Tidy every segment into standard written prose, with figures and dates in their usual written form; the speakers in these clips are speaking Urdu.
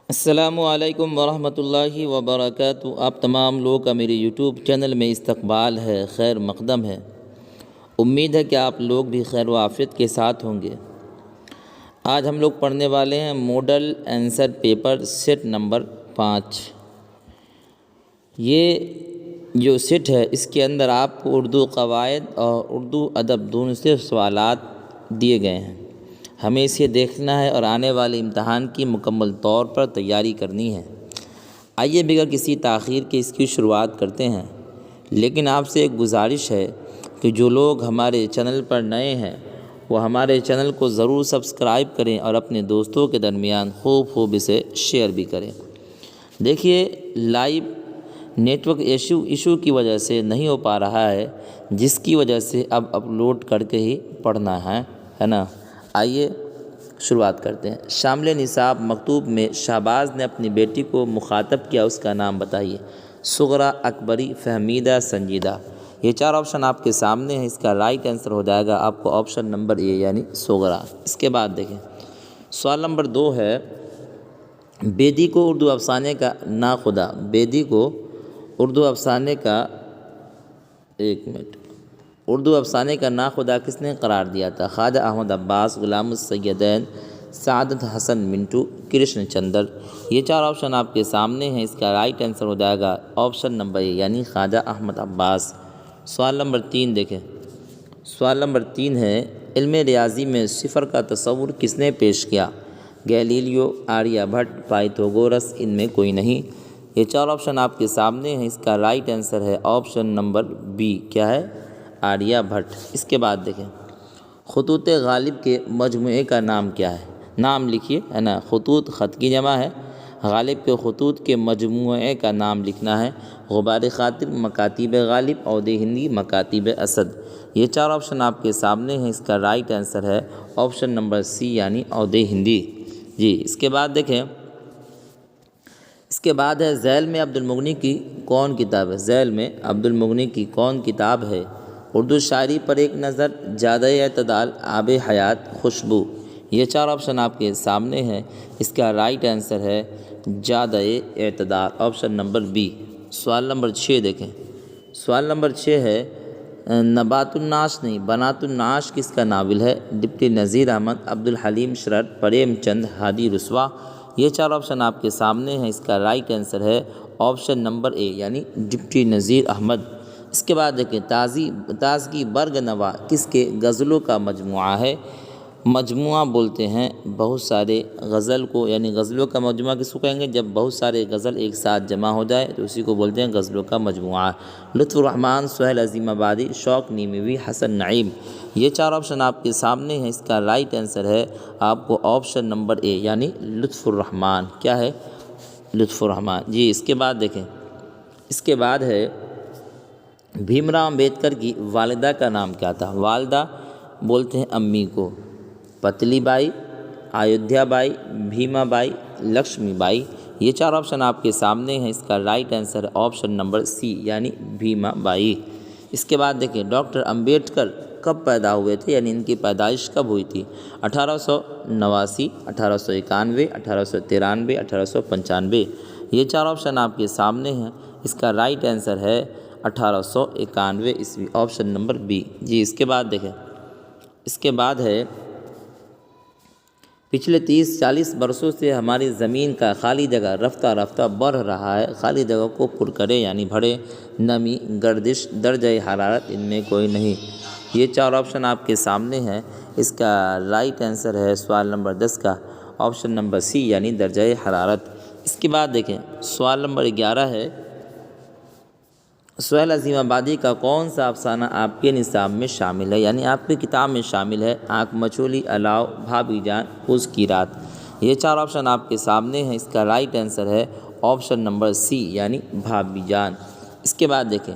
السلام علیکم ورحمۃ اللہ وبرکاتہ۔ آپ تمام لوگوں کا میرے یوٹیوب چینل میں استقبال ہے، خیر مقدم ہے۔ امید ہے کہ آپ لوگ بھی خیر و عافیت کے ساتھ ہوں گے۔ آج ہم لوگ پڑھنے والے ہیں model answer paper set number 5۔ یہ جو سیٹ ہے اس کے اندر آپ کو اردو قواعد اور اردو ادب دونوں سے سوالات دیے گئے ہیں۔ ہمیں اسے دیکھنا ہے اور آنے والے امتحان کی مکمل طور پر تیاری کرنی ہے۔ آئیے بغیر کسی تاخیر کے اس کی شروعات کرتے ہیں، لیکن آپ سے ایک گزارش ہے کہ جو لوگ ہمارے چینل پر نئے ہیں وہ ہمارے چینل کو ضرور سبسکرائب کریں اور اپنے دوستوں کے درمیان خوب اسے شیئر بھی کریں۔ دیکھیے، لائیو نیٹ ورک ایشو کی وجہ سے نہیں ہو پا رہا ہے، جس کی وجہ سے اب اپلوڈ کر کے ہی پڑھنا ہے نا۔ آئیے شروعات کرتے ہیں۔ شامل نصاب مکتوب میں شہباز نے اپنی بیٹی کو مخاطب کیا، اس کا نام بتائیے۔ صغریٰ، اکبری، فہمیدہ، سنجیدہ۔ یہ 4 آپشن آپ کے سامنے ہیں، اس کا رائٹ آنسر ہو جائے گا آپ کو آپشن نمبر اے یعنی صغریٰ۔ اس کے بعد دیکھیں، سوال نمبر 2 ہے، بیدی کو اردو افسانے کا ناخدا، بیدی کو اردو افسانے کا اردو افسانے کا ناخدا کس نے قرار دیا تھا؟ خواجہ احمد عباس، غلام السیدین، سعادت حسن منٹو، کرشن چندر۔ یہ 4 آپشن آپ کے سامنے ہیں، اس کا رائٹ آنسر ہو جائے گا آپشن نمبر اے یعنی خواجہ احمد عباس۔ سوال نمبر 3 دیکھیں، سوال نمبر 3 ہے، علم ریاضی میں صفر کا تصور کس نے پیش کیا؟ گیلیلیو، آریہ بھٹ، پائتھاگورس، ان میں کوئی نہیں۔ یہ 4 آپشن آپ کے سامنے ہیں، اس کا رائٹ آنسر ہے آپشن نمبر بی، کیا ہے؟ آریہ بھٹ۔ اس کے بعد دیکھیں، خطوط غالب کے مجموعے کا نام کیا ہے؟ نام لکھیے، ہے نا۔ خطوط خط کی جمع ہے، غالب کے خطوط کے مجموعے کا نام لکھنا ہے۔ غبار خاطر، مکاتیب غالب، عود ہندی، مکاتیب اسد۔ یہ 4 آپشن آپ کے سامنے ہیں، اس کا رائٹ آنسر ہے آپشن نمبر سی یعنی عود ہندی۔ جی، اس کے بعد دیکھیں، اس کے بعد ہے ذیل میں عبد المغنی کی کون کتاب ہے؟ ذیل میں عبد المغنی کی کون کتاب ہے؟ اردو شاعری پر ایک نظر، جادہ اعتدال، آب حیات، خوشبو۔ یہ 4 آپشن آپ کے سامنے ہیں، اس کا رائٹ آنسر ہے جادہ اعتدال، آپشن نمبر بی۔ سوال نمبر 6 دیکھیں، سوال نمبر 6 ہے، نبات النعش نہیں بنات النعش کس کا ناول ہے؟ ڈپٹی نذیر احمد، عبدالحلیم شرر، پریم چند، ہادی رسوا۔ یہ 4 آپشن آپ کے سامنے ہیں، اس کا رائٹ آنسر ہے آپشن نمبر اے یعنی ڈپٹی نذیر احمد۔ اس کے بعد دیکھیں، تازگی برگ نوا کس کے غزلوں کا مجموعہ ہے؟ مجموعہ بولتے ہیں بہت سارے غزل کو، یعنی غزلوں کا مجموعہ کس کو کہیں گے؟ جب بہت سارے غزل ایک ساتھ جمع ہو جائے تو اسی کو بولتے ہیں غزلوں کا مجموعہ۔ لطف الرحمن، سہیل عظیم آبادی، شوق نیموی، حسن نعیم۔ یہ 4 آپشن آپ کے سامنے ہیں، اس کا رائٹ آنسر ہے آپ کو آپشن نمبر اے یعنی لطف الرحمن، کیا ہے؟ لطف الرحمن۔ جی، اس کے بعد دیکھیں، اس کے بعد ہے، بھیم راؤ امبیڈکر کی والدہ کا نام کیا تھا؟ والدہ بولتے ہیں امی کو، پتلی بائی، ایودھیا بائی، بھیما بائی، لکشمی بائی۔ یہ 4 آپشن آپ کے سامنے ہیں، اس کا right answer option number C یعنی بھیما بائی۔ اس کے بعد دیکھیں، ڈاکٹر امبیڈکر کب پیدا ہوئے تھے، یعنی ان کی پیدائش کب ہوئی تھی؟ 1889، 1891، 1893، 1895۔ یہ 4 آپشن آپ کے سامنے ہیں، اس کا رائٹ آنسر ہے 1891 عیسوی، آپشن نمبر بی۔ جی، اس کے بعد دیکھیں، اس کے بعد ہے، پچھلے 30-40 برسوں سے ہماری زمین کا خالی جگہ رفتہ رفتہ بڑھ رہا ہے، خالی جگہ کو پر کرے یعنی بھرے۔ نمی، گردش، درجہ حرارت، ان میں کوئی نہیں۔ یہ 4 آپشن آپ کے سامنے ہیں، اس کا رائٹ آنسر ہے سوال نمبر 10 کا آپشن نمبر سی یعنی درجہ حرارت۔ اس کے بعد دیکھیں، سوال نمبر 11 ہے، سہیل عظیم آبادی کا کون سا افسانہ آپ کے نصاب میں شامل ہے، یعنی آپ کی کتاب میں شامل ہے؟ آنکھ مچولی، الاؤ، بھابھی جان، اس کی رات۔ یہ 4 آپشن آپ کے سامنے ہیں، اس کا رائٹ آنسر ہے آپشن نمبر سی یعنی بھابھی جان۔ اس کے بعد دیکھیں،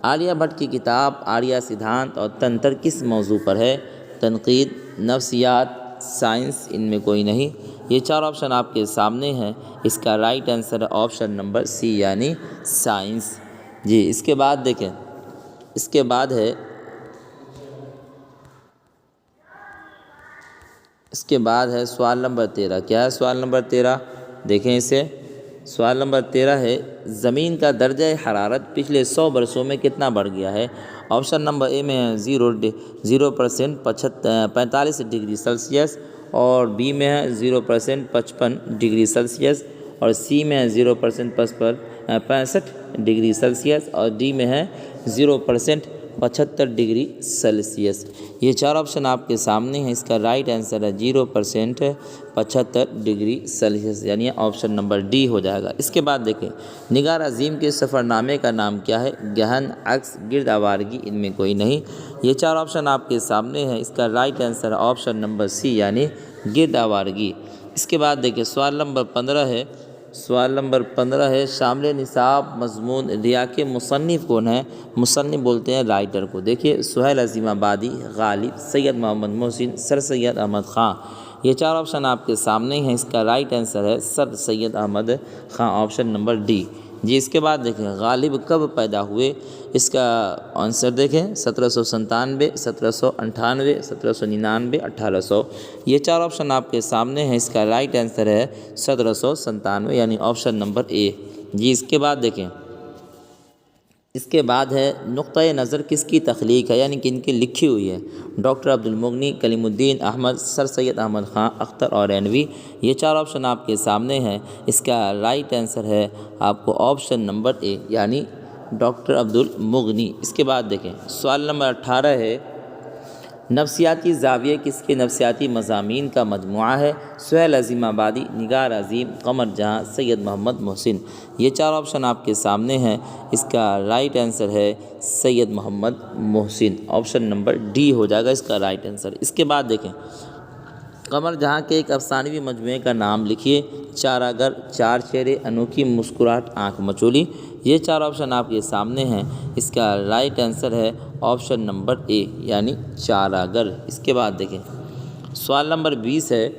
آریہ بھٹ کی کتاب آریہ سدھانت اور تنتر کس موضوع پر ہے؟ تنقید، نفسیات، سائنس، ان میں کوئی نہیں۔ یہ 4 آپشن آپ کے سامنے ہیں، اس کا رائٹ آنسر ہے آپشن نمبر سی یعنی سائنس۔ جی، اس کے بعد دیکھیں، اس کے بعد ہے، اس کے بعد ہے سوال نمبر 13۔ کیا ہے سوال نمبر 13؟ دیکھیں اسے۔ سوال نمبر 13 ہے زمین کا درجہ حرارت پچھلے 100 برسوں میں کتنا بڑھ گیا ہے؟ آپشن نمبر اے میں ہے 0% 45 ڈگری سیلسیس، اور بی میں ہے 0% 55 ڈگری سیلسیس، اور سی میں ہے 0% 65 ڈگری سیلسیس، اور ڈی میں ہے 0% 75 ڈگری سیلسیس۔ یہ چار آپشن آپ کے سامنے ہیں، اس کا رائٹ آنسر ہے 0% 75 ڈگری سیلسیس، یعنی آپشن نمبر ڈی ہو جائے گا۔ اس کے بعد دیکھیں نگار عظیم کے سفر نامے کا نام کیا ہے؟ گہن، عکس، گرد آوارگی، ان میں کوئی نہیں۔ یہ چار آپشن آپ کے سامنے ہیں، اس کا رائٹ آنسر ہے آپشن نمبر سی یعنی گرد آوارگی۔ اس کے بعد دیکھیں سوال نمبر 15 ہے شامل نصاب مضمون ریا کے مصنف کون ہیں؟ مصنف بولتے ہیں رائٹر کو۔ دیکھیے سہیل عظیم آبادی، غالب، سید محمد محسن، سر سید احمد خان۔ یہ چار آپشن آپ کے سامنے ہیں، اس کا رائٹ آنسر ہے sir Syed Ahmad Khan, option number D. جی اس کے بعد دیکھیں غالب کب پیدا ہوئے؟ اس کا آنسر دیکھیں 1797، 1798، 1799، 1800۔ یہ چار آپشن آپ کے سامنے ہیں، اس کا رائٹ آنسر ہے 1797 یعنی آپشن نمبر اے۔ جی اس کے بعد دیکھیں اس کے بعد ہے نقطۂ نظر کس کی تخلیق ہے، یعنی کہ ان کی لکھی ہوئی ہے؟ ڈاکٹر عبدالمغنی، کلیم الدین احمد، سر سید احمد خان، اختر اورینوی۔ یہ چار آپشن آپ کے سامنے ہیں، اس کا رائٹ آنسر ہے آپ کو آپشن نمبر اے یعنی ڈاکٹر عبدالمغنی۔ اس کے بعد دیکھیں سوال نمبر 18 ہے نفسیاتی زاویہ کس کے نفسیاتی مضامین کا مجموعہ ہے؟ سہیل عظیم آبادی، نگار عظیم، قمر جہاں، سید محمد محسن۔ یہ چار آپشن آپ کے سامنے ہیں، اس کا رائٹ آنسر ہے سید Muhammad Mohsin, option number D ہو جائے گا اس کا رائٹ آنسر۔ اس کے بعد دیکھیں قمر جہاں کے ایک افسانوی مجموعے کا نام لکھیے۔ چارہ گر، چار چہرے، انوکھی مسکراہٹ، آنکھ مچولی۔ یہ چار آپشن آپ کے سامنے ہیں، اس کا رائٹ آنسر ہے آپشن نمبر اے یعنی چارہ گر۔ اس کے بعد دیکھیں سوال نمبر 20 ہے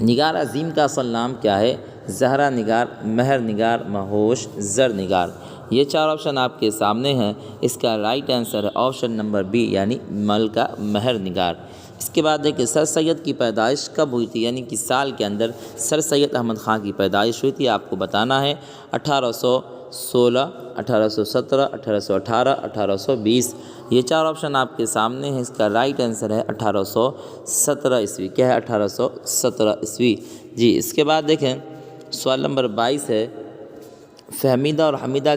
نگار عظیم کا اصل نام کیا ہے؟ زہرا نگار، مہر نگار، مہوش، زر نگار۔ یہ چار آپشن آپ کے سامنے ہیں، اس کا رائٹ آنسر ہے آپشن نمبر بی یعنی ملکہ مہر نگار۔ اس کے بعد دیکھیں سر سید کی پیدائش کب ہوئی تھی، یعنی کہ سال کے اندر سر سید احمد خان کی پیدائش ہوئی تھی، آپ کو بتانا ہے 1816، 1817، 1818، 1820۔ یہ چار آپشن آپ کے سامنے ہیں، اس کا رائٹ آنسر ہے 1817 عیسوی۔ کیا ہے 1817 عیسوی۔ جی اس کے بعد دیکھیں سوال نمبر 22 ہے فہمیدہ اور حمیدہ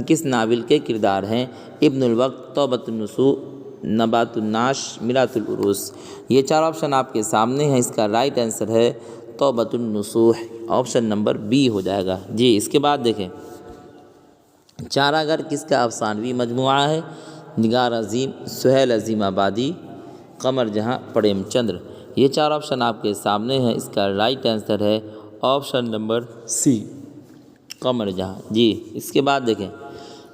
کس ناول کے کردار ہیں؟ ابن الوقت، توبۃ النصوح، نبات الناش، میراث العروس۔ یہ چار آپشن آپ کے سامنے ہیں، اس کا رائٹ آنسر ہے توبۃ النصوح، آپشن نمبر بی ہو جائے گا۔ جی اس کے بعد دیکھیں چارہ گر کس کا افسانوی مجموعہ ہے؟ نگار عظیم، سہیل عظیم آبادی، قمر جہاں، پریم چندر۔ یہ چار آپشن آپ کے سامنے ہیں، اس کا رائٹ آنسر ہے آپشن نمبر سی قمر جہاں۔ جی اس کے بعد دیکھیں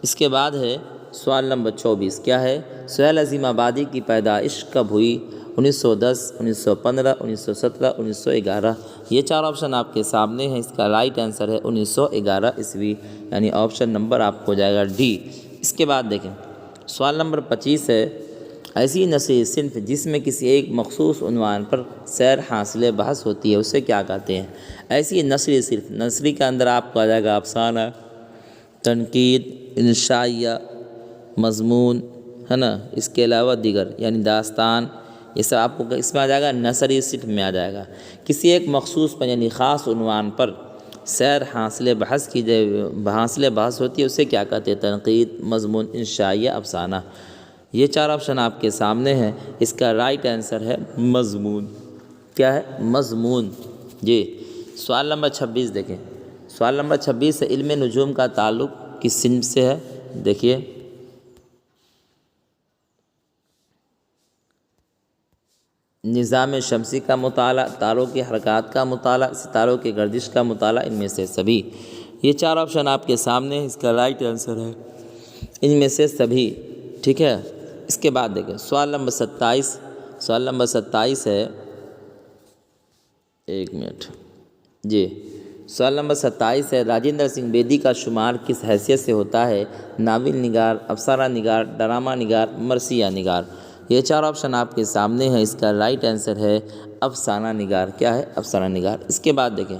اس کے بعد ہے سوال نمبر 24 کیا ہے؟ سہیل عظیم آبادی کی پیدائش کب ہوئی؟ 1910، 1915، 1917، 1911۔ یہ چار آپشن آپ کے سامنے ہیں، اس کا رائٹ آنسر ہے 1911 عیسوی یعنی آپشن نمبر آپ کو جائے گا ڈی۔ اس کے بعد دیکھیں سوال نمبر 25 ہے ایسی نثری صنف جس میں کسی ایک مخصوص عنوان پر سیر حاصل بحث ہوتی ہے اسے کیا کہتے ہیں؟ ایسی نثری صنف، نثری کے اندر آپ کو آ جائے گا افسانہ، تنقید، انشائیہ، مضمون، ہے نا، اس کے علاوہ دیگر یعنی داستان، یہ سب آپ کو اس میں آ جائے گا نثری صنف میں آ جائے گا۔ کسی ایک مخصوص پر یعنی خاص عنوان پر سیر حاصل بحث ہوتی ہے اسے کیا کہتے ہیں؟ تنقید، مضمون، انشائیہ، افسانہ۔ یہ چار آپشن آپ کے سامنے ہیں، اس کا رائٹ آنسر ہے مضمون۔ کیا ہے؟ مضمون۔ جی سوال نمبر 26 دیکھیں سوال نمبر 26 ہے علم نجوم کا تعلق کس صنف سے ہے؟ دیکھیے نظام شمسی کا مطالعہ، تاروں کی حرکات کا مطالعہ، ستاروں کی گردش کا مطالعہ، ان میں سے سبھی۔ یہ چار آپشن آپ کے سامنے ہیں، اس کا رائٹ آنسر ہے ان میں سے سبھی، ٹھیک ہے۔ اس کے بعد دیکھیں سوال نمبر 27 ہے، ایک منٹ، جی سوال نمبر 27 ہے راجندر سنگھ بیدی کا شمار کس حیثیت سے ہوتا ہے؟ ناول نگار، افسانہ نگار، ڈرامہ نگار، مرثیہ نگار۔ یہ چار آپشن آپ کے سامنے ہیں، اس کا رائٹ آنسر ہے افسانہ نگار۔ کیا ہے؟ افسانہ نگار۔ اس کے بعد دیکھیں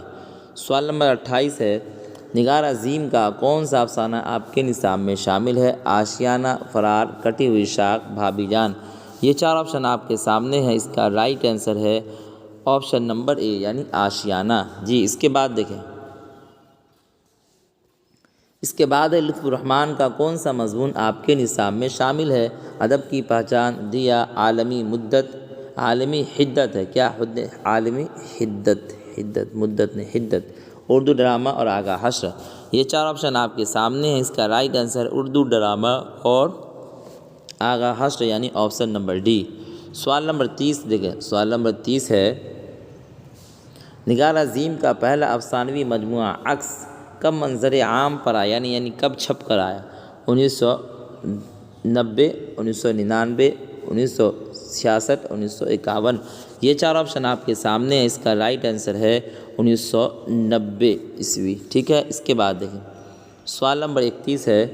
سوال نمبر 28 ہے، نگار عظیم کا کون سا افسانہ آپ کے نصاب میں شامل ہے؟ آشیانہ، فرار، کٹی ہوئی شاخ، بھابھی جان۔ یہ چار آپشن آپ کے سامنے ہیں، اس کا رائٹ آنسر ہے آپشن نمبر اے یعنی آشیانہ۔ جی اس کے بعد دیکھیں، اس کے بعد ہے لطف الرحمن کا کون سا مضمون آپ کے نصاب میں شامل ہے؟ ادب کی پہچان، دیا، عالمی مدت، عالمی حدت ہے۔ کیا؟ عالمی حدت، مدت نے حدت، اردو ڈرامہ اور آغا حشر۔ یہ چار آپشن آپ کے سامنے ہیں، اس کا رائٹ آنسر اردو ڈرامہ اور آغا حشر یعنی آپشن نمبر ڈی۔ سوال نمبر 30 دیکھیں، سوال نمبر 30 ہے، نگار عظیم کا پہلا افسانوی مجموعہ عکس کب منظر عام پر آیا؟ یعنی کب چھپ کر آیا؟ 1990، 1999، 1966، 1951۔ یہ چار آپشن آپ کے سامنے ہیں، اس کا رائٹ آنسر ہے 1990 عیسوی۔ ٹھیک ہے، اس کے بعد دیکھیں سوال نمبر 31 ہے،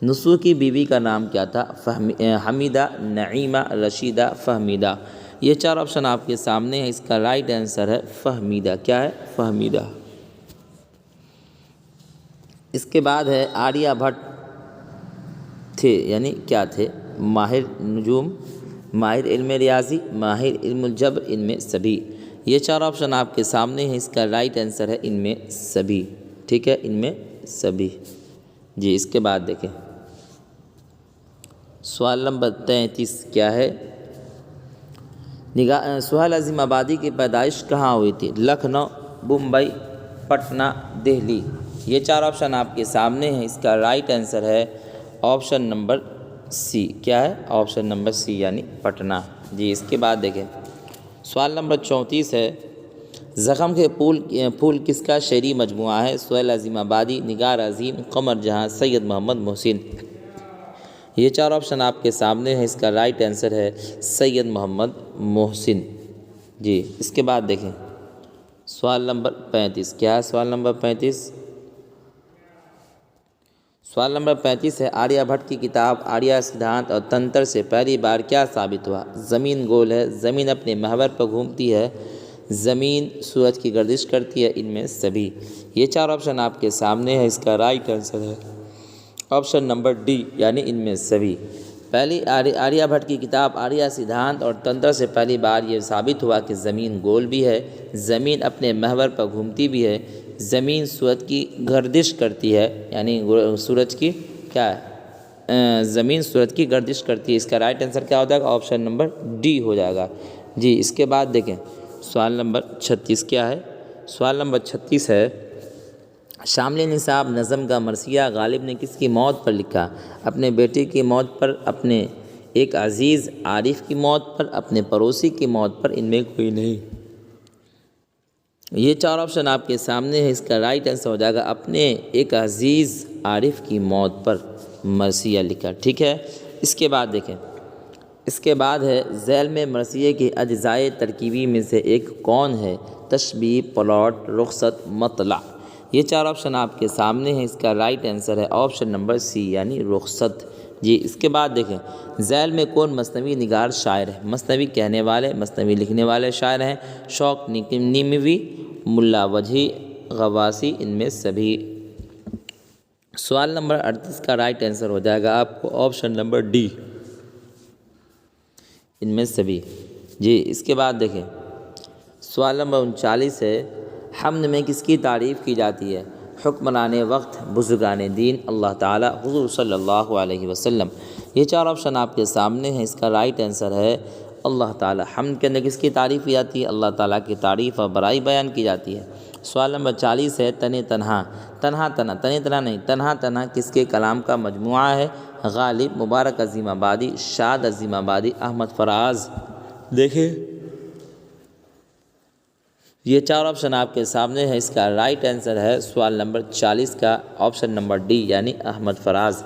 نسو کی بیوی کا نام کیا تھا؟ حمیدہ، نعیمہ، رشیدہ، فہمیدہ۔ یہ چار آپشن آپ کے سامنے ہیں، اس کا رائٹ آنسر ہے فہمیدہ۔ کیا ہے؟ فہمیدہ۔ اس کے بعد ہے آریہ بھٹ تھے یعنی کیا تھے؟ ماہر نجوم، ماہر علم ریاضی، ماہر علم الجبر، ان میں سبھی۔ یہ چار آپشن آپ کے سامنے ہیں، اس کا رائٹ آنسر ہے ان میں سبھی۔ ٹھیک ہے، ان میں سبھی۔ جی اس کے بعد دیکھیں سوال نمبر 33 کیا ہے، سہیل عظیم آبادی کی پیدائش کہاں ہوئی تھی؟ لکھنؤ، بمبئی، پٹنہ، دہلی۔ یہ چار آپشن آپ کے سامنے ہیں، اس کا رائٹ آنسر ہے آپشن نمبر سی۔ کیا ہے؟ آپشن نمبر سی یعنی پٹنہ۔ جی اس کے بعد دیکھیں سوال نمبر 34 ہے، زخم کے پھول کس کا شعری مجموعہ ہے؟ سہیل عظیم آبادی، نگار عظیم، قمر جہاں، سید محمد محسن۔ یہ چار آپشن آپ کے سامنے ہیں، اس کا رائٹ آنسر ہے سید محمد محسن۔ جی اس کے بعد دیکھیں سوال نمبر 35 کیا ہے؟ سوال نمبر 35، سوال نمبر 35 ہے، آریہ بھٹ کی کتاب آریہ سدھانت اور تنتر سے پہلی بار کیا ثابت ہوا؟ زمین گول ہے، زمین اپنے محور پر گھومتی ہے، زمین سورج کی گردش کرتی ہے، ان میں سبھی۔ یہ چار آپشن آپ کے سامنے ہے، اس کا رائٹ آنسر ہے آپشن نمبر ڈی یعنی ان میں سبھی۔ پہلی آریہ بھٹ کی کتاب آریہ سدھانت اور تنتر سے پہلی بار یہ ثابت ہوا کہ زمین گول بھی ہے، زمین اپنے محور پر گھومتی بھی ہے، زمین سورج کی گردش کرتی ہے، یعنی سورج کی کیا ہے؟ زمین سورج کی گردش کرتی ہے۔ اس کا رائٹ آنسر کیا ہو جائے گا؟ آپشن نمبر ڈی ہو جائے گا۔ جی اس کے بعد دیکھیں سوال نمبر 36 کیا ہے؟ سوال نمبر 36 ہے، شامل نصاب نظم کا مرثیہ غالب نے کس کی موت پر لکھا؟ اپنے بیٹے کی موت پر، اپنے ایک عزیز عارف کی موت پر، اپنے پڑوسی کی موت پر، ان میں کوئی نہیں۔ یہ چار آپشن آپ کے سامنے ہے، اس کا رائٹ آنسر ہو جائے گا اپنے ایک عزیز عارف کی موت پر مرثیہ لکھا۔ ٹھیک ہے، اس کے بعد دیکھیں، اس کے بعد ہے ذیل میں مرثیے کے اجزائے ترکیبی میں سے ایک کون ہے؟ تشبیہ، پلاٹ، رخصت، مطلع۔ یہ چار آپشن آپ کے سامنے ہیں، اس کا رائٹ آنسر ہے آپشن نمبر سی یعنی رخصت۔ جی اس کے بعد دیکھیں ذیل میں کون مثنوی نگار شاعر ہے؟ مثنوی کہنے والے، مثنوی لکھنے والے شاعر ہیں، شوق نیموی، ملا وجہی، غواصی، ان میں سبھی۔ سوال نمبر 38 کا رائٹ آنسر ہو جائے گا آپ کو آپشن نمبر ڈی ان میں سبھی۔ جی اس کے بعد دیکھیں سوال نمبر 39 ہے، حمد میں کس کی تعریف کی جاتی ہے؟ حکمران وقت، بزرگان دین، اللہ تعالیٰ، حضور صلی اللہ علیہ وسلم۔ یہ چار آپشن آپ کے سامنے ہیں، اس کا رائٹ آنسر ہے اللہ تعالیٰ۔ حمد کے اندر کس کی تعریف کی جاتی ہے؟ اللہ تعالیٰ کی تعریف اور بڑائی بیان کی جاتی ہے۔ سوال نمبر 40 ہے، تنہا تنہا کس کے کلام کا مجموعہ ہے؟ غالب، مبارک عظیم آبادی، شاد عظیم آبادی، احمد فراز۔ دیکھیں یہ چار آپشن آپ کے سامنے ہے، اس کا رائٹ آنسر ہے سوال نمبر 40 کا آپشن نمبر ڈی یعنی احمد فراز۔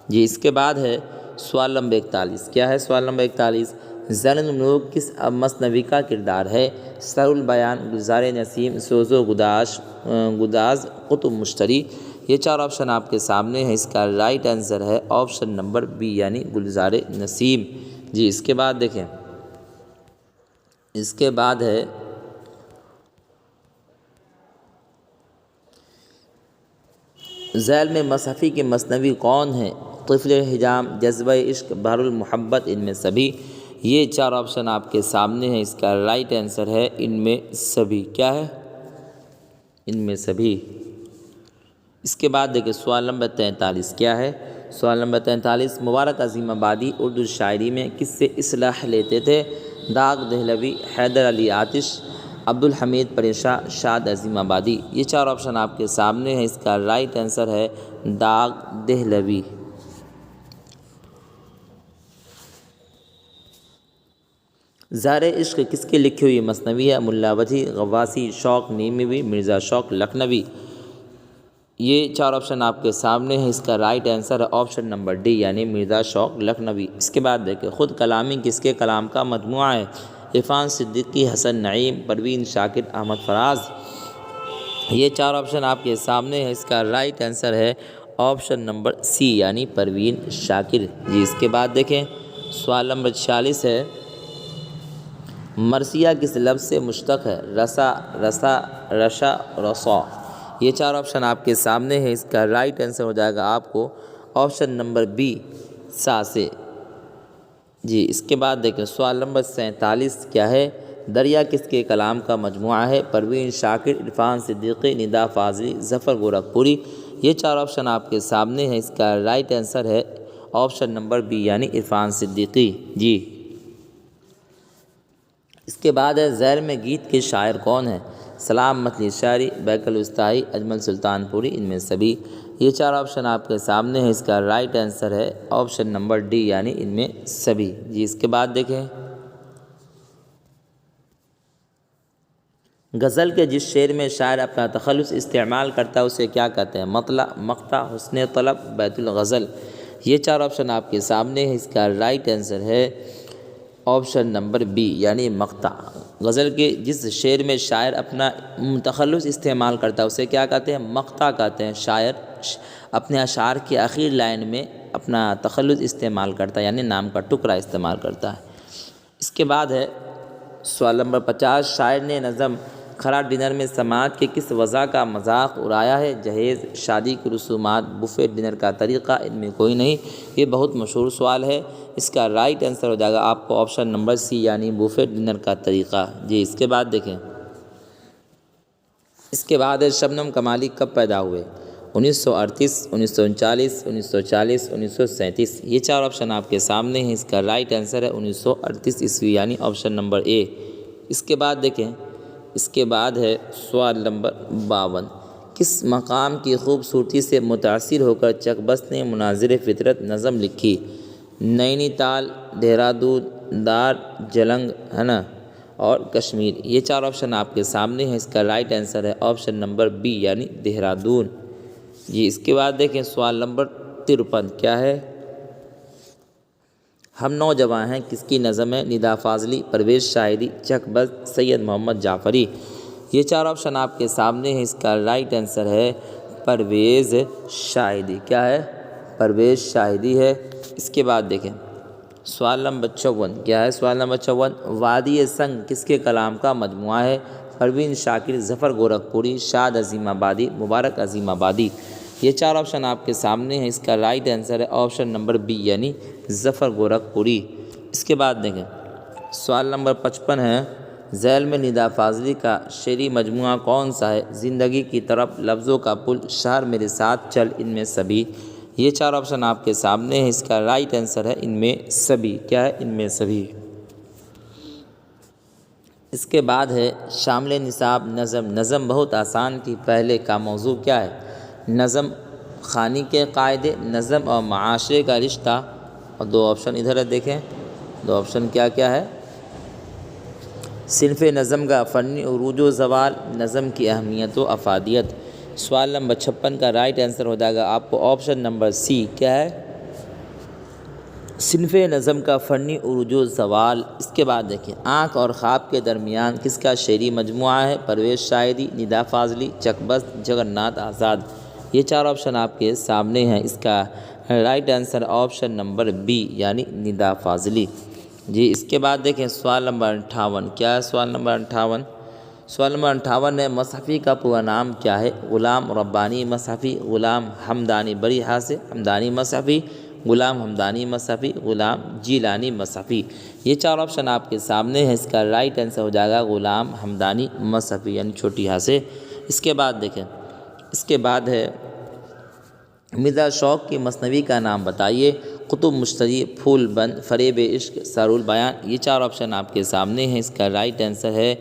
جی اس کے بعد ہے سوال نمبر 41 کیا ہے؟ سوال نمبر 41، زین الملوک کس مثنوی کا کردار ہے؟ سر البیان، گلزار نسیم، سوز و گداز، قطب مشتری۔ یہ چار آپشن آپ کے سامنے ہیں، اس کا رائٹ آنسر ہے آپشن نمبر بی یعنی گلزار نسیم۔ جی اس کے بعد دیکھیں، اس کے بعد ہے ذیل میں مصحفی کے مثنوی کون ہیں؟ طفل حجام، جذبہ عشق، بحر المحبت، ان میں سبھی۔ یہ چار آپشن آپ کے سامنے ہیں، اس کا رائٹ آنسر ہے ان میں سبھی۔ کیا ہے؟ ان میں سبھی۔ اس کے بعد دیکھیں سوال نمبر 43 کیا ہے؟ سوال نمبر 43، مبارک عظیم آبادی اردو شاعری میں کس سے اصلاح لیتے تھے؟ داغ دہلوی، حیدر علی آتش، عبدالحمید پریشاہ، شاد عظیم آبادی۔ یہ چار آپشن آپ کے سامنے ہیں، اس کا رائٹ آنسر ہے داغ دہلوی۔ زہر عشق کس کے لکھی ہوئی مثنوی ہے؟ ملا وجھی، غواثی، شوق نیموی، مرزا شوق لکھنوی۔ یہ چار آپشن آپ کے سامنے ہیں، اس کا رائٹ آنسر ہے آپشن نمبر ڈی یعنی مرزا شوق لکھنوی۔ اس کے بعد دیکھیں خود کلامی کس کے کلام کا مجموعہ ہے؟ عرفان صدیقی، حسن نعیم، پروین شاکر، احمد فراز۔ یہ چار آپشن آپ کے سامنے ہیں، اس کا رائٹ آنسر ہے آپشن نمبر سی یعنی پروین شاکر۔ جی اس کے بعد دیکھیں سوال نمبر 46 ہے، مرثیہ کس لفظ سے مشتق ہے؟ رسا، رسا، رشا، رسا۔ یہ چار آپشن آپ کے سامنے ہیں، اس کا رائٹ آنسر ہو جائے گا آپ کو آپشن نمبر بی سا سے۔ جی اس کے بعد دیکھیں سوال نمبر 47 کیا ہے؟ دریا کس کے کلام کا مجموعہ ہے؟ پروین شاکر، عرفان صدیقی، ندا فاضلی، ظفر گورکھپوری۔ یہ چار آپشن آپ کے سامنے ہیں، اس کا رائٹ آنسر ہے آپشن نمبر بی یعنی عرفان صدیقی۔ جی اس کے بعد ہے ذیل میں گیت کے شاعر کون ہیں؟ سلام متنی شاعری، بیک الوسطائی، اجمل سلطان پوری، ان میں سبھی۔ یہ چار آپشن آپ کے سامنے ہیں، اس کا رائٹ آنسر ہے آپشن نمبر ڈی یعنی ان میں سبھی۔ جی اس کے بعد دیکھیں غزل کے جس شعر میں شاعر اپنا تخلص استعمال کرتا ہے اسے کیا کہتے ہیں؟ مطلع، مقطع، حسن طلب، بیت الغزل۔ یہ چار آپشن آپ کے سامنے ہیں، اس کا رائٹ آنسر ہے آپشن نمبر بی یعنی مقطع۔ غزل کے جس شعر میں شاعر اپنا تخلص استعمال کرتا ہے اسے کیا کہتے ہیں؟ مقطع کہتے ہیں۔ شاعر اپنے اشعار کی آخری لائن میں اپنا تخلص استعمال کرتا ہے یعنی نام کا ٹکڑا استعمال کرتا ہے۔ اس کے بعد ہے سوال نمبر 50، شاعر نے نظم کھرا ڈنر میں سماعت کے کس وضع کا مذاق اڑایا ہے؟ جہیز، شادی کی رسومات، بفے ڈنر کا طریقہ، ان میں کوئی نہیں۔ یہ بہت مشہور سوال ہے، اس کا رائٹ آنسر ہو جائے گا آپ کو آپشن نمبر سی یعنی بفے ڈنر کا طریقہ۔ جی اس کے بعد دیکھیں اس کے بعد ہے شبنم کمالی کب پیدا ہوئے؟ 1938، 1939، 1940، 1937۔ یہ چار آپشن آپ کے سامنے ہیں، اس کا رائٹ آنسر ہے 1938 عیسوی یعنی آپشن نمبر اے۔ اس کے بعد دیکھیں اس کے بعد ہے سوال نمبر 52، کس مقام کی خوبصورتی سے متاثر ہو کر چک بست نے مناظر فطرت نظم لکھی؟ نینی تال، دہرادون، دار جلنگ ہے نا اور کشمیر۔ یہ چار آپشن آپ کے سامنے ہیں، اس کا رائٹ آنسر ہے آپشن نمبر بی یعنی دہرادون۔ جی اس کے بعد دیکھیں سوال نمبر 53 کیا ہے؟ ہم نوجواں ہیں کس کی نظم ہے؟ ندا فاضلی، پرویز شاہدی، چک بست، سید محمد جعفری۔ یہ چار آپشن آپ کے سامنے ہیں، اس کا رائٹ آنسر ہے پرویز شاہدی۔ کیا ہے؟ پرویز شاہدی ہے۔ اس کے بعد دیکھیں سوال نمبر 54 کیا ہے؟ سوال نمبر 54، وادی سنگ کس کے کلام کا مجموعہ ہے؟ پروین شاکر، ظفر گورکھپوری، شاد عظیم آبادی، مبارک عظیم آبادی۔ یہ چار آپشن آپ کے سامنے ہیں، اس کا رائٹ آنسر ہے آپشن نمبر بی یعنی ظفر گورکھپوری۔ اس کے بعد دیکھیں سوال نمبر 55 ہے، ذیل میں ندا فاضلی کا شعری مجموعہ کون سا ہے؟ زندگی کی طرف، لفظوں کا پل، شہر میرے ساتھ چل، ان میں سبھی۔ یہ چار آپشن آپ کے سامنے ہیں، اس کا رائٹ آنسر ہے ان میں سبھی۔ کیا ہے؟ ان میں سبھی۔ اس کے بعد ہے شامل نصاب نظم، نظم بہت آسان تھی پہلے کا موضوع کیا ہے؟ نظم خوانی کے قاعدے، نظم اور معاشرے کا رشتہ، اور دو آپشن ادھر ہے دیکھیں، دو آپشن کیا کیا ہے؟ صنف نظم کا فنی عروج و زوال، نظم کی اہمیت و افادیت۔ سوال نمبر 56 کا رائٹ آنسر ہو جائے گا آپ کو آپشن نمبر سی۔ کیا ہے؟ صنف نظم کا فنی عروج و زوال۔ اس کے بعد دیکھیں آنکھ اور خواب کے درمیان کس کا شعری مجموعہ ہے؟ پرویز شاہدی، ندا فاضلی، چک بست، جگن ناتھ آزاد۔ یہ چار آپشن آپ کے سامنے ہیں، اس کا right answer option number be یعنی ندا فاضلی۔ جی اس کے بعد دیکھیں سوال نمبر 58 کیا ہے؟ سوال نمبر 58، سوال نمبر 58 ہے مصحفی کا پورا نام کیا ہے؟ غلام ربانی مصحفی، غلام حمدانی بری سے حمدانی مصحفی، غلام حمدانی مصحفی، غلام جیلانی مصحفی۔ یہ چار آپشن آپ کے سامنے ہیں، اس کا رائٹ آنسر ہو جائے گا غلام حمدانی مصحفی یعنی چھوٹی ہاں سے۔ اس کے بعد دیکھیں، اس کے بعد ہے مرزا شوق کی مثنوی کا نام بتائیے؟ قطب مشتری، پھول بند، فریب عشق، سارول بیان۔ یہ چار آپشن آپ کے سامنے ہیں، اس کا رائٹ آنسر ہے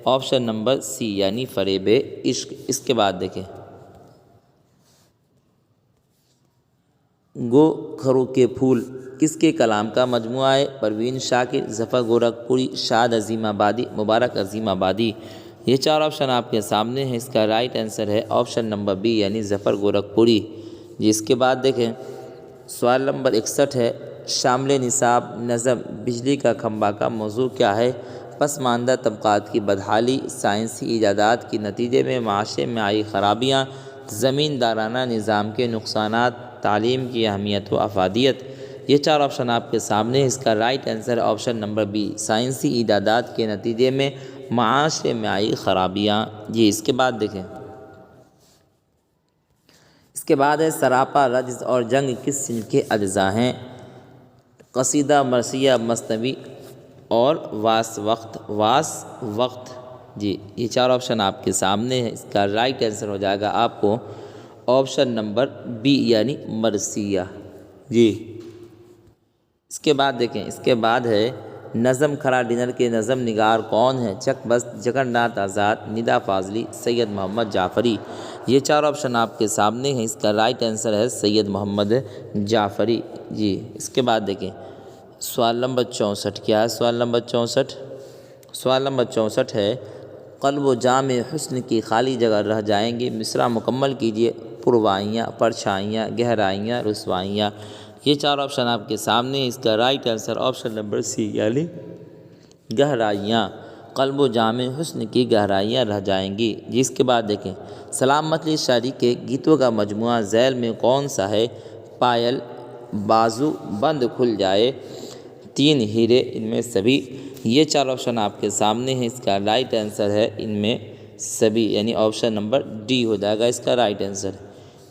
آپشن نمبر سی یعنی فریب عشق۔ اس کے بعد دیکھیں گو کھرو کے پھول کس کے کلام کا مجموعہ ہے؟ پروین شاکر، ظفر گورکھپوری، شاد عظیم آبادی، مبارک عظیم آبادی۔ یہ چار آپشن آپ کے سامنے ہیں، اس کا رائٹ آنسر ہے آپشن نمبر بی یعنی ظفر گورکھپوری۔ جی اس کے بعد دیکھیں سوال نمبر 61 ہے شامل نصاب نظم بجلی کا کھمبا کا موضوع کیا ہے؟ پسماندہ طبقات کی بدحالی، سائنسی ایجادات کے نتیجے میں معاشرے میں آئی خرابیاں، زمیندارانہ نظام کے نقصانات، تعلیم کی اہمیت و افادیت۔ یہ چار آپشن آپ کے سامنے ہیں، اس کا رائٹ آنسر ہے آپشن نمبر بی سائنسی ایجادات کے نتیجے میں معاشرے میں آئی خرابیاں۔ جی اس کے بعد دیکھیں، اس کے بعد ہے سراپا، رجز اور جنگ کس صنف کے اجزاء ہیں؟ قصیدہ، مرثیہ، مثنوی اور واس وقت۔ جی یہ چار آپشن آپ کے سامنے ہیں، اس کا رائٹ آنسر ہو جائے گا آپ کو آپشن نمبر بی یعنی مرثیہ۔ جی اس کے بعد دیکھیں، اس کے بعد ہے نظم کھرا ڈنر کے نظم نگار کون ہیں؟ چک بست، جگن ناتھ آزاد، ندا فاضلی، سید محمد جعفری۔ یہ چار آپشن آپ کے سامنے ہیں، اس کا رائٹ آنسر ہے سید محمد جعفری۔ جی اس کے بعد دیکھیں سوال نمبر 64 کیا ہے؟ سوال نمبر 64، سوال نمبر 64 ہے قلب و جام حسن کی خالی جگہ رہ جائیں گی، مصرع مکمل کیجیے۔ پروائیاں، پرچھائیاں، گہرائیاں، رسوائیاں۔ یہ چار آپشن آپ کے سامنے ہیں، اس کا right answer option number C یعنی گہرائیاں۔ قلب و جام حسن کی گہرائیاں رہ جائیں گی۔ جس کے بعد دیکھیں سلام متلی شاعری کے گیتوں کا مجموعہ ذیل میں کون سا ہے؟ پائل، بازو، بند کھل جائے، تین ہیرے، ان میں سبھی۔ یہ چار آپشن آپ کے سامنے ہیں، اس کا رائٹ آنسر ہے ان میں سبھی یعنی آپشن نمبر ڈی ہو جائے گا اس کا رائٹ آنسر۔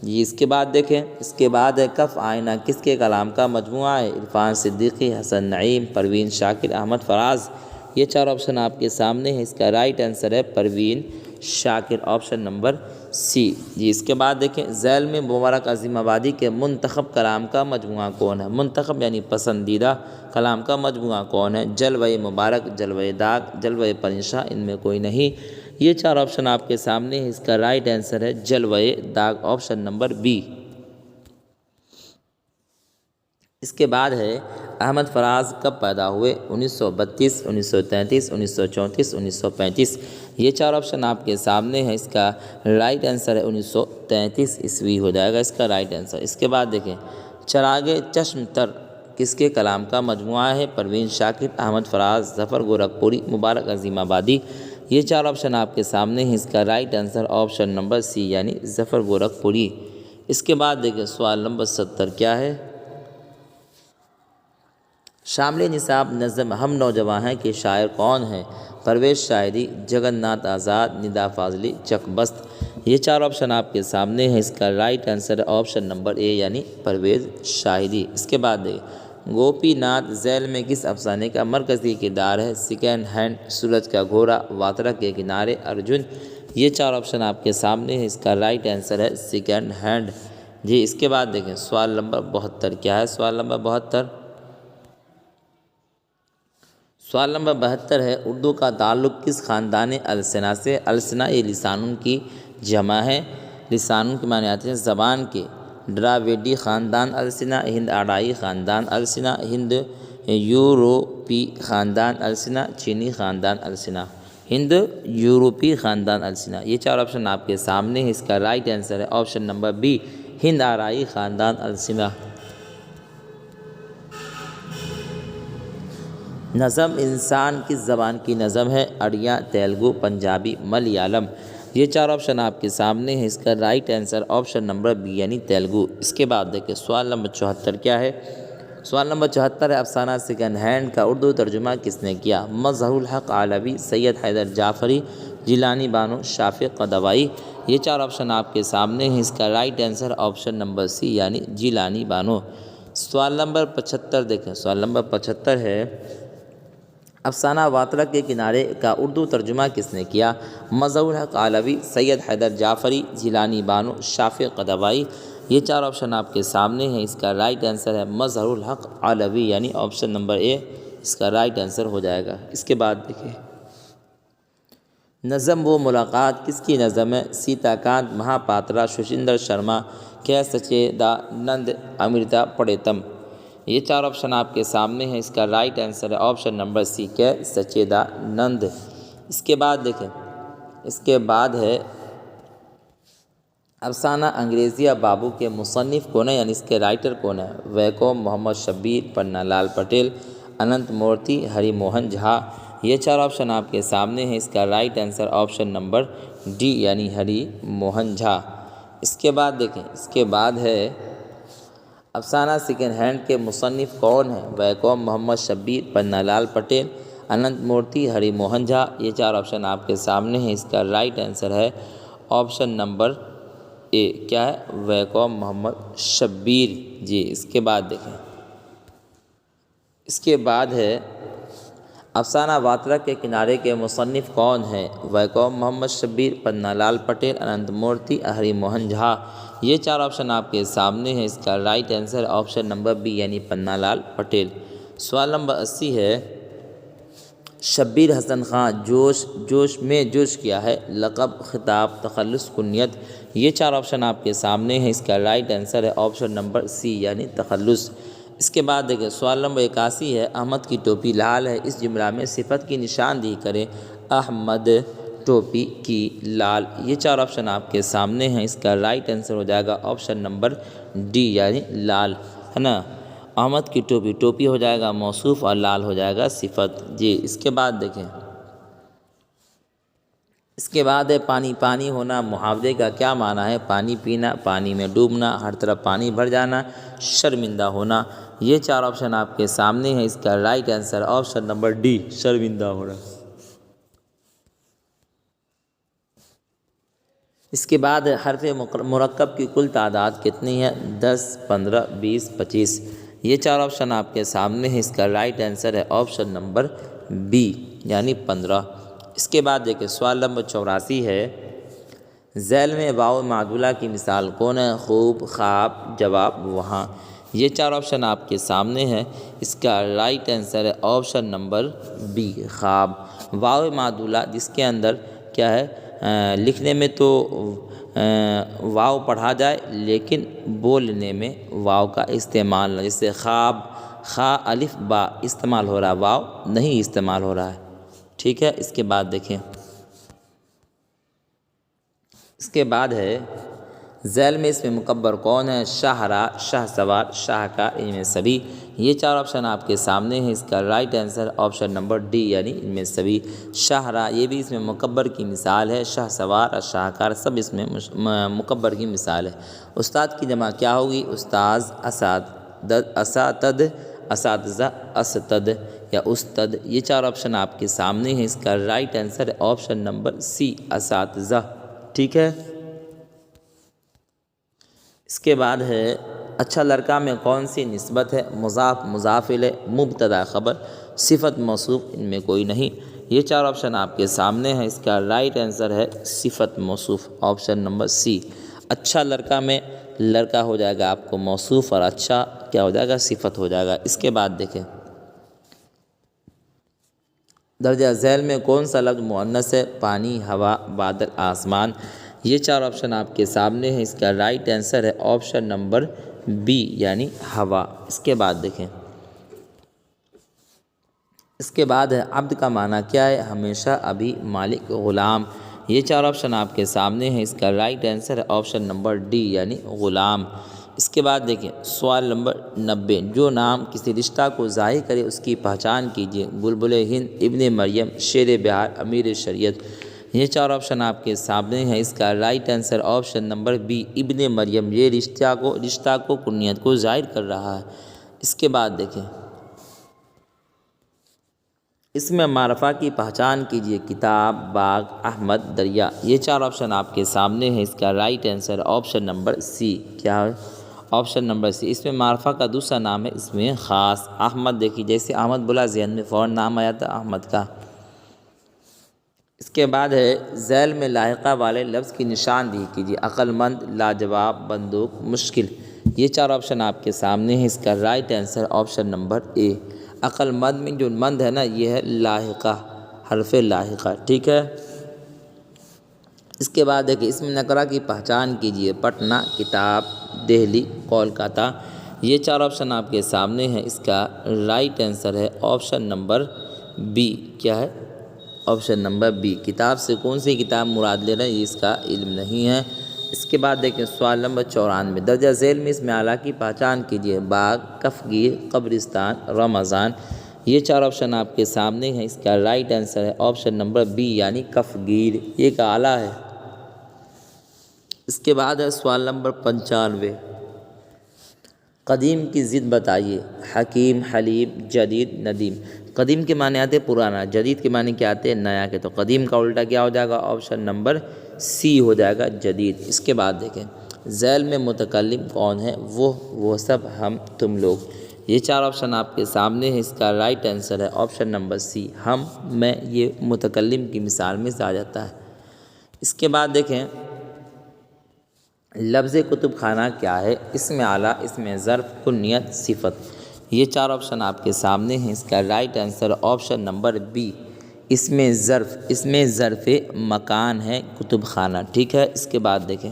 جی اس کے بعد دیکھیں، اس کے بعد ہے کف آئینہ کس کے کلام کا مجموعہ ہے؟ عرفان صدیقی، حسن نعیم، پروین شاکر، احمد فراز۔ یہ چار آپشن آپ کے سامنے ہیں، اس کا رائٹ آنسر ہے پروین شاکر آپشن نمبر سی۔ جی اس کے بعد دیکھیں ذیل میں مبارک عظیم آبادی کے منتخب کلام کا مجموعہ کون ہے؟ منتخب یعنی پسندیدہ کلام کا مجموعہ کون ہے؟ جلوہ مبارک، جلوہ داغ، جلوہ پرنشاں، ان میں کوئی نہیں۔ یہ چار آپشن آپ کے سامنے ہیں، اس کا رائٹ آنسر ہے جلوہ داغ آپشن نمبر بی۔ اس کے بعد ہے احمد فراز کب پیدا ہوئے؟ 1932، 1933، 1934، 1935۔ یہ چار آپشن آپ کے سامنے ہیں، اس کا رائٹ آنسر ہے 1933 عیسوی ہو جائے گا اس کا رائٹ آنسر۔ اس کے بعد دیکھیں چراغ چشم تر کس کے کلام کا مجموعہ ہے؟ پروین شاکر، احمد فراز، ظفر گورکھپوری، مبارک عظیم آبادی۔ یہ چار آپشن آپ کے سامنے ہیں، اس کا right answer option number C یعنی ظفر گورکھپوری۔ اس کے بعد دیکھیں سوال نمبر 70 کیا ہے؟ شامل نصاب نظم ہم نوجواں ہیں کے شاعر کون ہیں؟ پرویز شاہدی، جگن ناتھ آزاد، ندا فاضلی، چک بست۔ یہ چار آپشن آپ کے سامنے ہیں، اس کا رائٹ آنسر ہے آپشن نمبر اے یعنی پرویز شاہدی۔ اس کے بعد گوپی ناتھ ذیل میں کس افسانے کا مرکزی کردار ہے؟ سیکنڈ ہینڈ، سورج کا گھوڑا، واترک کے کنارے، ارجن۔ یہ چار آپشن آپ کے سامنے ہیں، اس کا رائٹ آنسر ہے سیکنڈ ہینڈ۔ جی اس کے بعد دیکھیں سوال نمبر 72 کیا ہے؟ سوال نمبر 72، سوال نمبر 72 ہے اردو کا تعلق کس خاندان السنہ سے؟ السنہ یہ لسانوں کی جمع ہے، لسانوں کے معنی آتے ہیں زبان کے۔ ڈراویڈی خاندان السنہ، ہند آڑائی خاندان السنہ، ہند یوروپی خاندان السنہ، چینی خاندان السنہ، ہند یوروپی خاندان السنہ۔ یہ چار آپشن آپ کے سامنے ہیں، اس کا رائٹ آنسر ہے آپشن نمبر بی ہند آرائی خاندان السنہ۔ نظم انسان کس زبان کی نظم ہے؟ اڑیا، تیلگو، پنجابی، ملیالم۔ یہ چار آپشن آپ کے سامنے ہیں، اس کا right answer option number be یعنی تیلگو۔ اس کے بعد دیکھیں سوال نمبر 74 کیا ہے؟ سوال نمبر 74 ہے، افسانہ سیکنڈ ہینڈ کا اردو ترجمہ کس نے کیا؟ مظہر الحق علوی، سید حیدر جعفری، جیلانی بانو، شافق قدوائی۔ یہ چار آپشن آپ کے سامنے ہیں، اس کا right answer option number C یعنی جیلانی بانو۔ سوال نمبر 75 دیکھیں، سوال نمبر 75 ہے، افسانہ واترا کے کنارے کا اردو ترجمہ کس نے کیا؟ مظہر الحق علوی، سید حیدر جعفری، جیلانی بانو، شافق قدوائی۔ یہ چار آپشن آپ کے سامنے ہیں، اس کا رائٹ آنسر ہے مظہر الحق علوی یعنی آپشن نمبر اے اس کا رائٹ آنسر ہو جائے گا۔ اس کے بعد دیکھیں، نظم و ملاقات کس کی نظم ہے؟ سیتا کانت مہاپاترا، ششندر شرما، کے سچیدانند، امرتا پڑیتم۔ یہ چار آپشن آپ کے سامنے ہیں، اس کا رائٹ آنسر ہے آپشن نمبر سی کے سچیدانند۔ اس کے بعد دیکھیں، اس کے بعد ہے افسانہ انگریزیہ بابو کے مصنف کون ہے یعنی اس کے رائٹر کون ہے؟ ویکوم، محمد شبیر، پننا لال پٹیل، اننت مورتی، ہری موہن جھا۔ یہ چار آپشن آپ کے سامنے ہیں، اس کا right answer option number D یعنی ہری موہن جھا۔ اس کے بعد دیکھیں، اس کے بعد ہے افسانہ سیکنڈ ہینڈ کے مصنف کون ہیں؟ ویکوم، محمد شبیر، پننا لال پٹیل، اننت مورتی، ہری موہن جھا۔ یہ چار آپشن آپ کے سامنے ہیں، اس کا رائٹ آنسر ہے آپشن نمبر اے، کیا ہے؟ ویکوم محمد شبیر جی۔ اس کے بعد دیکھیں، اس کے بعد ہے افسانہ واترا کے کنارے کے مصنف کون ہیں؟ ویکوم محمد شبیر، پننا لال پٹیل، اننت مورتی، ہری موہن جھا۔ یہ چار آپشن آپ کے سامنے ہیں، اس کا right answer option number be یعنی پننا لال پٹیل۔ سوال نمبر 80 ہے، شبیر حسن خان جوش میں جوش کیا ہے؟ لقب، خطاب، تخلص، کنیت۔ یہ چار آپشن آپ کے سامنے ہیں، اس کا رائٹ آنسر ہے آپشن نمبر سی یعنی تخلص۔ اس کے بعد دیکھیں، سوال نمبر 81 ہے، احمد کی ٹوپی لال ہے، اس جملہ میں صفت کی نشاندہی کریں۔ احمد ٹوپی کی لال۔ یہ چار آپشن آپ کے سامنے ہیں، اس کا رائٹ آنسر ہو جائے گا آپشن نمبر ڈی یعنی لال، ہے نا۔ احمد کی ٹوپی، ٹوپی ہو جائے گا موصوف اور لال ہو جائے گا صفت جی۔ اس کے بعد دیکھیں، اس کے بعد ہے پانی پانی ہونا محاورے کا کیا معنی ہے؟ پانی پینا، پانی میں ڈوبنا، ہر طرف پانی بھر جانا، شرمندہ ہونا۔ یہ چار آپشن آپ کے سامنے ہیں، اس کا right answer option number D شرمندہ ہونا۔ اس کے بعد حرف مرکب کی کل تعداد کتنی ہے؟ 10، 15، 20، 25۔ یہ چار آپشن آپ کے سامنے ہیں، اس کا رائٹ آنسر ہے آپشن نمبر بی یعنی 15۔ اس کے بعد دیکھیں، سوال نمبر 84 ہے، ذیل میں واو معدولہ کی مثال کون ہے؟ خوب، خواب، جواب، وہاں۔ یہ چار آپشن آپ کے سامنے ہیں، اس کا رائٹ آنسر ہے آپشن نمبر بی خواب۔ واو معدولہ جس کے اندر کیا ہے، لکھنے میں تو واو پڑھا جائے لیکن بولنے میں واو کا استعمال نہ، جیسے خواب، خا الف با استعمال ہو رہا ہے، واو نہیں استعمال ہو رہا ہے، ٹھیک ہے۔ اس کے بعد دیکھیں، اس کے بعد ہے ذیل میں اس میں مکبر کون ہے؟ شاہراہ، شاہ سوار، شاہکار، ان میں سبھی۔ یہ چار آپشن آپ کے سامنے ہیں، اس کا right answer option number D یعنی ان میں سبھی۔ شاہراہ یہ بھی اس میں مکبر کی مثال ہے، شاہ سوار اور شاہکار سب اس میں مکبر کی مثال ہے۔ استاد کی جمع کیا ہوگی؟ استاذ، اساتذ، اساتذہ، استد یا استد۔ یہ چار آپشن آپ کے سامنے ہیں، اس کا رائٹ آنسر ہے آپشن نمبر سی اساتذہ، ٹھیک ہے۔ اس کے بعد ہے اچھا لڑکا میں کون سی نسبت ہے؟ مضاف، مضاف الیہ، مبتدا خبر، صفت موصوف، ان میں کوئی نہیں۔ یہ چار آپشن آپ کے سامنے ہیں، اس کا رائٹ آنسر ہے صفت موصوف آپشن نمبر سی۔ اچھا لڑکا میں لڑکا ہو جائے گا آپ کو موصوف اور اچھا کیا ہو جائے گا؟ صفت ہو جائے گا۔ اس کے بعد دیکھیں، درجہ ذیل میں کون سا لفظ مؤنث ہے؟ پانی، ہوا، بادل، آسمان۔ یہ چار آپشن آپ کے سامنے ہیں، اس کا رائٹ آنسر ہے آپشن نمبر بی یعنی ہوا۔ اس کے بعد دیکھیں، اس کے بعد ہے عبد کا معنی کیا ہے؟ ہمیشہ، ابھی، مالک، غلام۔ یہ چار آپشن آپ کے سامنے ہیں، اس کا رائٹ آنسر ہے آپشن نمبر ڈی یعنی غلام۔ اس کے بعد دیکھیں، سوال نمبر 90، جو نام کسی رشتہ کو ظاہر کرے اس کی پہچان کیجیے۔ بلبل ہند، ابن مریم، شیر بہار، امیر شریعت۔ یہ چار آپشن آپ کے سامنے ہیں، اس کا right answer option number be ابن مریم۔ یہ رشتہ کو کنیت کو ظاہر کر رہا ہے۔ اس کے بعد دیکھیں اس میں معرفہ کی پہچان کیجیے، کتاب، باغ، احمد، دریا۔ یہ 4 آپشن آپ کے سامنے ہیں، اس کا رائٹ آنسر آپشن نمبر سی کیا ہے؟ آپشن نمبر سی۔ اس میں معرفہ کا دوسرا نام ہے اس میں خاص۔ احمد دیکھیے جیسے احمد بولا ذہن میں فوراً نام آیا تھا احمد کا۔ اس کے بعد ہے ذیل میں لاحقہ والے لفظ کی نشاندہی کیجیے، عقل مند، لاجواب، بندوق، مشکل۔ یہ 4 آپشن آپ کے سامنے ہیں، اس کا رائٹ آنسر آپشن نمبر اے۔ عقل مند میں جو مند ہے نا یہ ہے لاحقہ، حرف لاحقہ، ٹھیک ہے۔ اس کے بعد دیکھیں اس میں نکرہ کی پہچان کیجیے، پٹنہ، کتاب، دہلی، کولکاتہ۔ یہ 4 آپشن آپ کے سامنے ہیں، اس کا رائٹ آنسر ہے آپشن نمبر بی کیا ہے؟ Option number be. کتاب سے کون سی کتاب مراد لے رہے ہیں یہ اس کا علم نہیں ہے۔ اس کے بعد دیکھیں سوال نمبر 94، درجہ ذیل میں اس میں اعلیٰ کی پہچان کیجیے، باغ، کفگیر، قبرستان، رمضان۔ یہ 4 آپشن آپ کے سامنے ہیں، اس کا رائٹ آنسر ہے آپشن نمبر بی یعنی کفگیر، یہ ایک اعلیٰ ہے۔ اس کے بعد ہے سوال نمبر 95، قدیم کی ضد بتائیے، حکیم، حلیم، جدید، ندیم۔ قدیم کے معنی آتے ہیں پرانا، جدید کے معنی کیا آتے ہیں نیا کے، تو قدیم کا الٹا کیا ہو جائے گا؟ آپشن نمبر سی ہو جائے گا جدید۔ اس کے بعد دیکھیں ذیل میں متکلم کون ہے؟ وہ سب، ہم، تم لوگ۔ یہ 4 آپشن آپ کے سامنے ہیں، اس کا رائٹ آنسر ہے آپشن نمبر سی، ہم، میں۔ یہ متکلم کی مثال میں سے آ جاتا ہے۔ اس کے بعد دیکھیں لفظ کتب خانہ کیا ہے؟ اس میں اعلیٰ، اس میں ظرف، کنیت، صفت۔ یہ 4 آپشن آپ کے سامنے ہیں، اس کا right answer option number B, اس میں ظرف مکان ہے کتب خانہ، ٹھیک ہے۔ اس کے بعد دیکھیں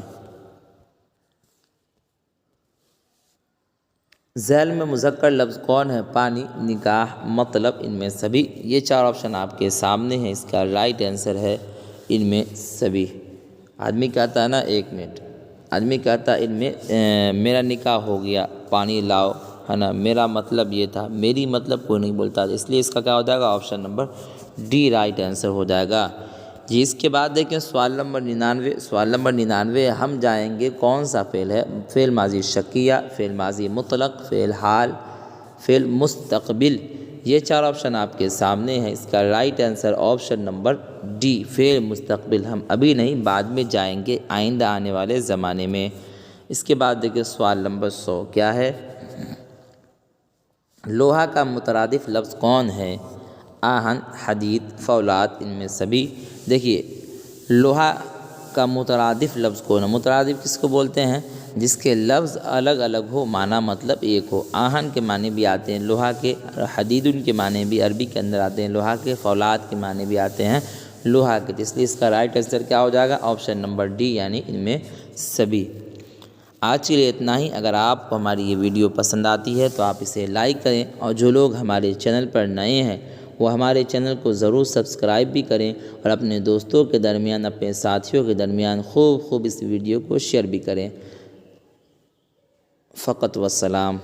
ذیل میں مذکر لفظ کون ہے؟ پانی، نکاح، مطلب، ان میں سبھی۔ یہ 4 آپشن آپ کے سامنے ہیں، اس کا رائٹ آنسر ہے ان میں سبھی۔ آدمی کہتا ہے نا، 1 منٹ، آدمی کہتا ہے ان میں میرا نکاح ہو گیا، پانی لاؤ، ہے نا، میرا مطلب یہ تھا، میری مطلب کوئی نہیں بولتا، اس لیے اس کا کیا ہو جائے گا؟ Option number D right answer ہو جائے گا جی۔ اس کے بعد دیکھیں سوال نمبر 99، سوال نمبر 99 ہم جائیں گے کون سا فعل ہے؟ فعل ماضی شکیہ، فعل ماضی مطلق، فعل حال، فعل مستقبل۔ یہ 4 آپشن آپ کے سامنے ہیں، اس کا right answer option number D, فعل مستقبل۔ ہم ابھی نہیں بعد میں جائیں گے، آئندہ آنے والے زمانے میں۔ اس کے بعد دیکھیں سوال نمبر 100 کیا ہے؟ لوہا کا مترادف لفظ کون ہے؟ آہن، حدید، فولاد، ان میں سبھی۔ دیکھیے لوہا کا مترادف لفظ کون ہے؟ مترادف کس کو بولتے ہیں؟ جس کے لفظ الگ الگ ہو، معنی مطلب ایک ہو۔ آہن کے معنی بھی آتے ہیں لوہا کے، حدید ان کے معنی بھی عربی کے اندر آتے ہیں لوہا کے، فولاد کے معنی بھی آتے ہیں لوہا کے، اس لیے اس کا رائٹ آنسر کیا ہو جائے گا؟ آپشن نمبر ڈی یعنی ان میں سبھی۔ آج کے لیے اتنا ہی۔ اگر آپ کو ہماری یہ ویڈیو پسند آتی ہے تو آپ اسے لائک کریں، اور جو لوگ ہمارے چینل پر نئے ہیں وہ ہمارے چینل کو ضرور سبسکرائب بھی کریں، اور اپنے دوستوں کے درمیان، اپنے ساتھیوں کے درمیان خوب اس ویڈیو کو شیئر بھی کریں۔ فقط والسلام۔